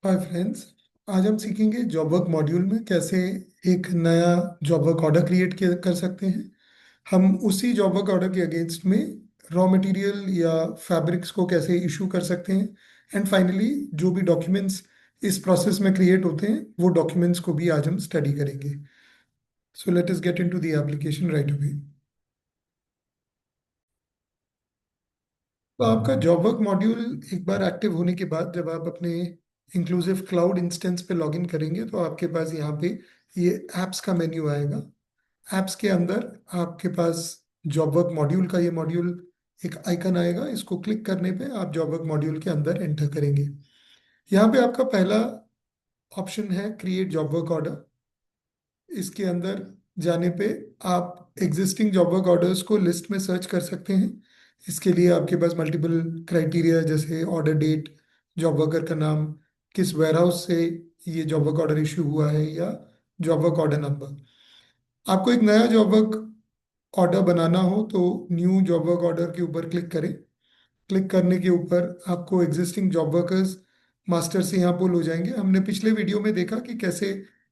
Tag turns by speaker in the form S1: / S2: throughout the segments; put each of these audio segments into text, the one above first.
S1: Hi friends. आज हम सीखेंगे जॉब वर्क मॉड्यूल में कैसे एक नया जॉब वर्क ऑर्डर क्रिएट कर सकते हैं। हम उसी जॉब वर्क ऑर्डर के अगेंस्ट में रॉ मटेरियल या फैब्रिक्स को कैसे इशू कर सकते हैं। एंड फाइनली जो भी डॉक्यूमेंट्स इस प्रोसेस में क्रिएट होते हैं वो डॉक्यूमेंट्स को भी आज हम स्टडी करेंगे। So let us get into the application right away. तो आपका जॉब वर्क मॉड्यूल एक बार एक्टिव होने के बाद जब आप अपने इंक्लूसिव क्लाउड इंस्टेंस पे लॉगिन करेंगे तो आपके पास यहाँ पे ये एप्स का मेन्यू आएगा। एप्स के अंदर आपके पास जॉब वर्क मॉड्यूल का ये मॉड्यूल एक आइकन आएगा। इसको क्लिक करने पे आप जॉब वर्क मॉड्यूल के अंदर एंटर करेंगे। यहाँ पे आपका पहला ऑप्शन है क्रिएट जॉब वर्क ऑर्डर। इसके अंदर जाने पे आप एग्जिस्टिंग जॉब वर्क ऑर्डर्स को लिस्ट में सर्च कर सकते हैं। इसके लिए आपके पास मल्टीपल क्राइटेरिया जैसे ऑर्डर डेट, जॉब वर्कर का नाम, किस वेयरहाउस से ये जॉब वर्क ऑर्डर इशू हुआ है, या जॉब वर्क ऑर्डर नंबर। आपको एक नया जॉब वर्क ऑर्डर बनाना हो तो न्यू जॉब वर्क ऑर्डर के ऊपर क्लिक करें। क्लिक करने के ऊपर आपको एग्जिस्टिंग जॉब वर्कर्स मास्टर से यहाँ पुल हो जाएंगे। हमने पिछले वीडियो में देखा कि कैसे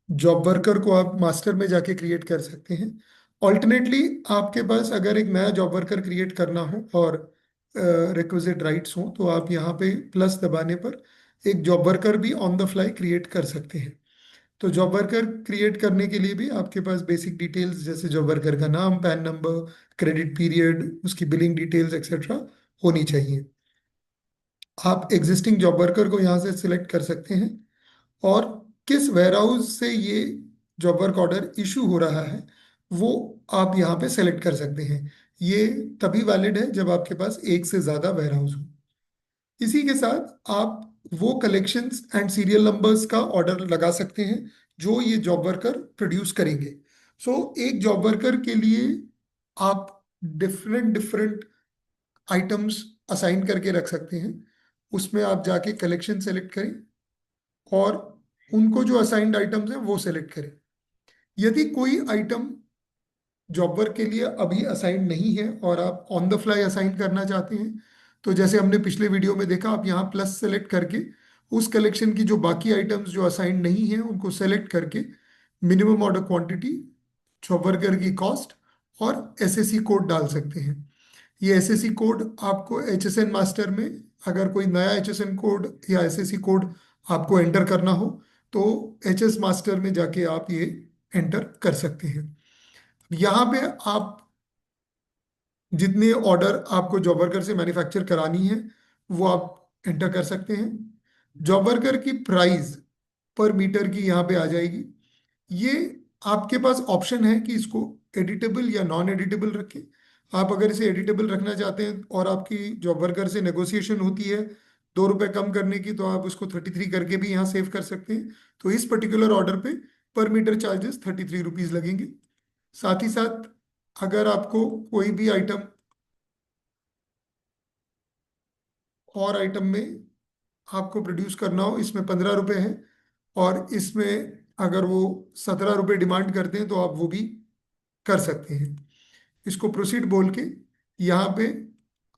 S1: जॉब वर्कर को आप मास्टर में जाके क्रिएट कर सकते हैं। ऑल्टरनेटली आपके पास अगर एक नया जॉब वर्कर क्रिएट करना हो और रिक्विजिट राइट्स हो तो आप यहाँ पे प्लस दबाने पर एक जॉब वर्कर भी ऑन द फ्लाई क्रिएट कर सकते हैं। तो जॉब वर्कर क्रिएट करने के लिए भी आपके पास बेसिक डिटेल्स जैसे जॉब वर्कर का नाम, पैन नंबर, क्रेडिट पीरियड, उसकी बिलिंग डिटेल्स एक्सेट्रा होनी चाहिए। आप एग्जिस्टिंग जॉब वर्कर को यहाँ से सिलेक्ट कर सकते हैं और किस वेयरहाउस से ये जॉब वर्क ऑर्डर इशू हो रहा है वो आप यहाँ पे सेलेक्ट कर सकते हैं। ये तभी वैलिड है जब आपके पास एक से ज़्यादा वेयरहाउस हो। इसी के साथ आप वो कलेक्शंस एंड सीरियल नंबर्स का ऑर्डर लगा सकते हैं जो ये जॉब वर्कर प्रोड्यूस करेंगे। एक जॉब वर्कर के लिए आप डिफरेंट डिफरेंट आइटम्स असाइन करके रख सकते हैं। उसमें आप जाके कलेक्शन सेलेक्ट करें और उनको जो असाइंड आइटम्स हैं वो सेलेक्ट करें। यदि कोई आइटम जॉब वर्क के लिए अभी असाइन नहीं है और आप ऑन द फ्लाई असाइन करना चाहते हैं तो जैसे हमने पिछले वीडियो में देखा, आप यहाँ प्लस सेलेक्ट करके उस कलेक्शन की जो बाकी आइटम्स जो असाइन नहीं है उनको सेलेक्ट करके minimum order quantity, job worker की कॉस्ट और एसएससी कोड डाल सकते हैं। ये एसएससी कोड आपको एचएसएन मास्टर में अगर कोई नया एचएसएन कोड या एसएससी कोड आपको एंटर करना हो तो एचएस मास्टर में जाके आप ये एंटर कर सकते हैं। यहाँ पे आप जितने ऑर्डर आपको जॉब वर्कर से मैन्युफैक्चर करानी है वो आप एंटर कर सकते हैं। जॉब वर्कर की प्राइस पर मीटर की यहाँ पे आ जाएगी। ये आपके पास ऑप्शन है कि इसको एडिटेबल या नॉन एडिटेबल रखें। आप अगर इसे एडिटेबल रखना चाहते हैं और आपकी जॉब वर्कर से नेगोशिएशन होती है 2 रुपए कम करने की तो आप उसको 33 करके भी यहाँ सेव कर सकते हैं। तो इस पर्टिकुलर ऑर्डर पे पर मीटर चार्जेस 33 रुपीज लगेंगे। साथ ही साथ अगर आपको कोई भी आइटम और आइटम में आपको प्रोड्यूस करना हो, इसमें 15 रुपए है और इसमें अगर वो 17 रुपए डिमांड करते हैं तो आप वो भी कर सकते हैं। इसको प्रोसीड बोल के यहाँ पे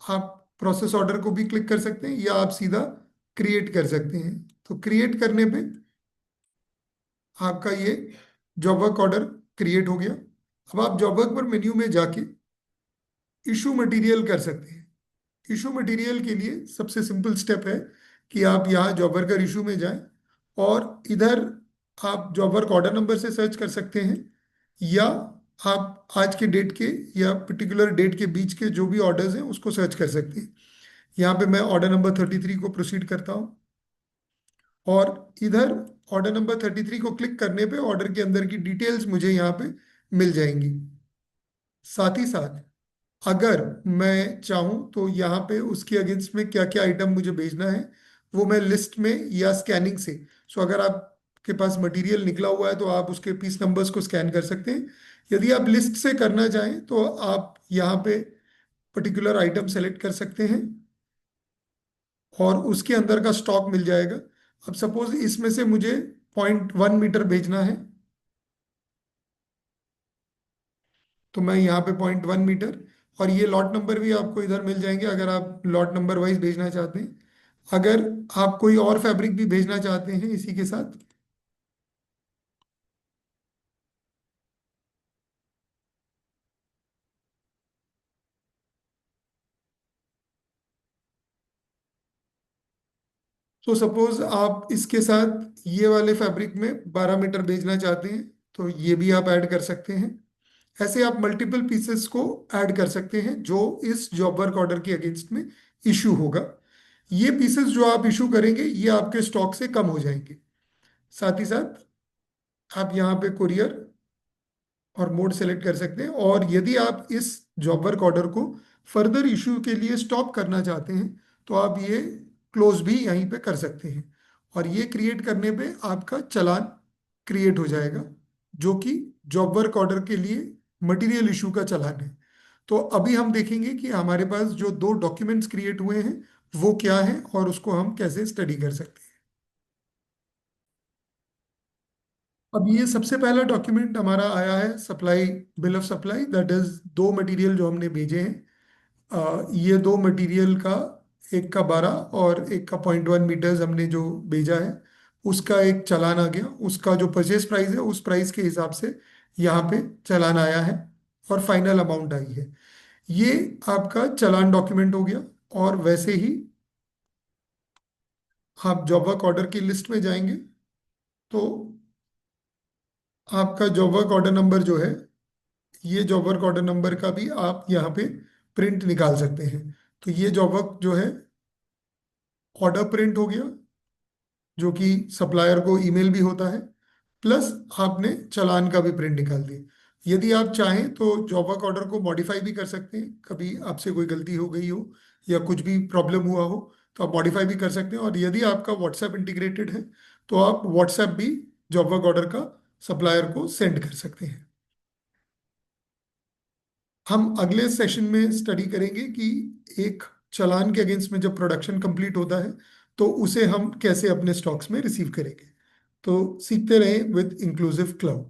S1: आप प्रोसेस ऑर्डर को भी क्लिक कर सकते हैं या आप सीधा क्रिएट कर सकते हैं। तो क्रिएट करने पे आपका ये जॉब वर्क ऑर्डर क्रिएट हो गया। अब आप जॉब वर्क पर मेन्यू में जाके इशू मटेरियल कर सकते हैं। इशू मटेरियल के लिए सबसे सिंपल स्टेप है कि आप यहाँ जॉब वर्कर इशू में जाएं और इधर आप जॉब वर्क ऑर्डर नंबर से सर्च कर सकते हैं या आप आज के डेट के या पर्टिकुलर डेट के बीच के जो भी ऑर्डर्स हैं उसको सर्च कर सकते हैं। यहाँ पे मैं ऑर्डर नंबर 33 को प्रोसीड करता हूँ और इधर ऑर्डर नंबर 33 को क्लिक करने पे ऑर्डर के अंदर की डिटेल्स मुझे यहाँ पे मिल जाएंगी। साथ ही साथ अगर मैं चाहूँ तो यहाँ पे उसके अगेंस्ट में क्या क्या आइटम मुझे भेजना है वो मैं लिस्ट में या स्कैनिंग से, अगर आपके पास मटेरियल निकला हुआ है तो आप उसके पीस नंबर्स को स्कैन कर सकते हैं। यदि आप लिस्ट से करना चाहें तो आप यहाँ पे पर्टिकुलर आइटम सेलेक्ट कर सकते हैं और उसके अंदर का स्टॉक मिल जाएगा। अब सपोज इसमें से मुझे 0.1 मीटर भेजना है तो मैं यहाँ पे 0.1 मीटर और ये लॉट नंबर भी आपको इधर मिल जाएंगे अगर आप लॉट नंबर वाइज भेजना चाहते हैं। अगर आप कोई और फैब्रिक भी भेजना चाहते हैं इसी के साथ। तो सपोज आप इसके साथ ये वाले फैब्रिक में 12 मीटर भेजना चाहते हैं, तो ये भी आप ऐड कर सकते हैं। ऐसे आप मल्टीपल पीसेस को ऐड कर सकते हैं जो इस जॉब वर्क ऑर्डर के अगेंस्ट में इशू होगा। ये पीसेस जो आप इशू करेंगे ये आपके स्टॉक से कम हो जाएंगे। साथ ही साथ आप यहाँ पे कुरियर और मोड सेलेक्ट कर सकते हैं, और यदि आप इस जॉब वर्क ऑर्डर को फर्दर इशू के लिए स्टॉप करना चाहते हैं तो आप ये क्लोज भी यहीं पे कर सकते हैं। और ये क्रिएट करने पे आपका चालान क्रिएट हो जाएगा, जो कि जॉब वर्क ऑर्डर के लिए मटेरियल इशू का चालान है। तो अभी हम देखेंगे कि हमारे पास जो दो डॉक्यूमेंट्स क्रिएट हुए हैं वो क्या है और उसको हम कैसे स्टडी कर सकते हैं। अब ये सबसे पहला डॉक्यूमेंट हमारा आया है supply, bill of supply, that is दो मटेरियल जो हमने भेजे हैं। ये दो मटेरियल का, एक का 12 और एक का 0.1 मीटर्स हमने जो भेजा है उसका एक चालान आ गया। उसका जो परचेज प्राइस है उस प्राइस के हिसाब से यहाँ पे चालान आया है और फाइनल अमाउंट आई है। ये आपका चालान डॉक्यूमेंट हो गया। और वैसे ही आप जॉब वर्क ऑर्डर की लिस्ट में जाएंगे तो आपका जॉब वर्क ऑर्डर नंबर जो है, ये जॉब वर्क ऑर्डर नंबर का भी आप यहाँ पे प्रिंट निकाल सकते हैं। तो ये जॉब वर्क जो है ऑर्डर प्रिंट हो गया, जो कि सप्लायर को ईमेल भी होता है, प्लस आपने चालान का भी प्रिंट निकाल दिया। यदि आप चाहें तो जॉब वर्क ऑर्डर को मॉडिफाई भी कर सकते हैं, कभी आपसे कोई गलती हो गई हो या कुछ भी प्रॉब्लम हुआ हो तो आप मॉडिफाई भी कर सकते हैं। और यदि आपका व्हाट्सएप इंटीग्रेटेड है तो आप व्हाट्सएप भी जॉब वर्क ऑर्डर का सप्लायर को सेंड कर सकते हैं। हम अगले सेशन में स्टडी करेंगे कि एक चालान के अगेंस्ट में जब प्रोडक्शन कंप्लीट होता है तो उसे हम कैसे अपने स्टॉक्स में रिसीव करेंगे। तो सीखते रहें विद इंक्लूसिव क्लाउड।